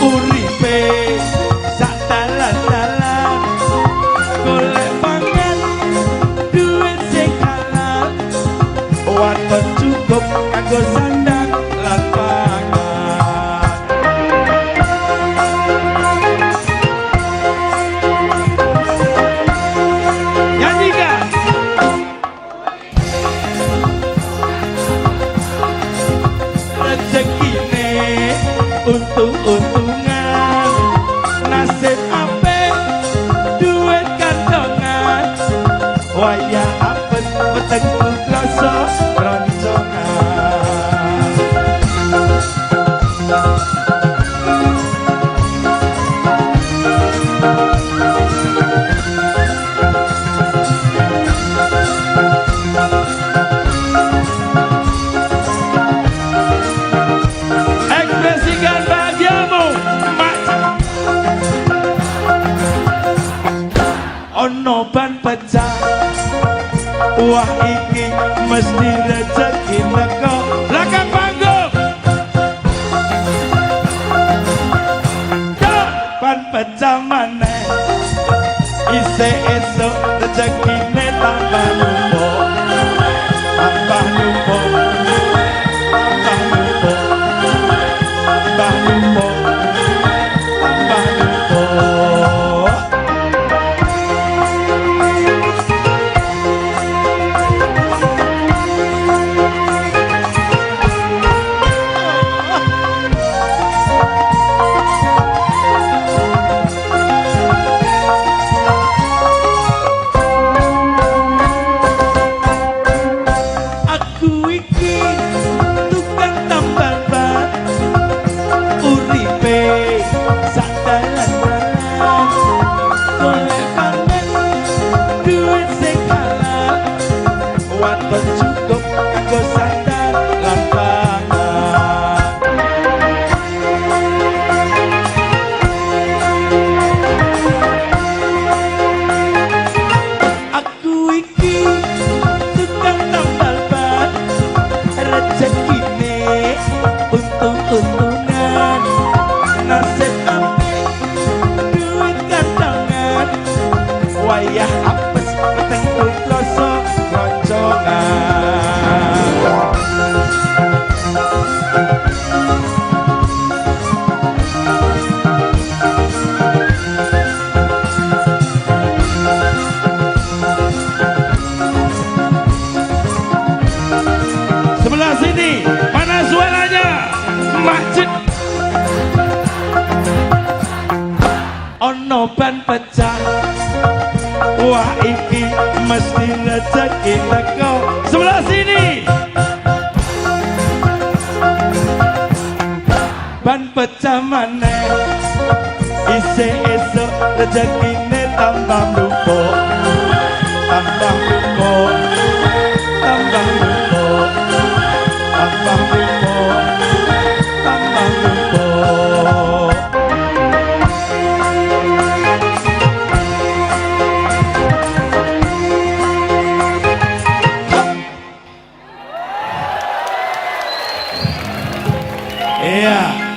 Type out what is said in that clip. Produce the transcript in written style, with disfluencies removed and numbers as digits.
uripe sak dalan-dalan golek pangan duit sing halal waton cukup kanggo sandang lan pangan nyanyikan rezekine untung-untungan nasib apik duit kantongan wayah apes wetengku krasa roncongan ekspresikan bahagiamu mak ono ban pecah wah iki mesti rezeki teko lakang panggung ban pecah maneh isih esuk rezekine tambah numpuk tambah numpuk tambah numpuk tambah numpuk tambah numpuk aku iki tukang tambal ban uripe sak dalan-dalan golek pangan duit sing halal waton cukup kanggo sandang lan pangan aku iki tukang tambal ban rezekine untung-untungan nasib apik duit kantongan wayah apes wetengku krasa roncongan sebelah sini mana suaranya masjid ono ban pecah wah iki mesti rezeki teko sebelah sini ban pecah maneh isih esuk rezekine tambah numpuk tambah numpuk tambah numpuk tambah numpuk tambah numpuk iya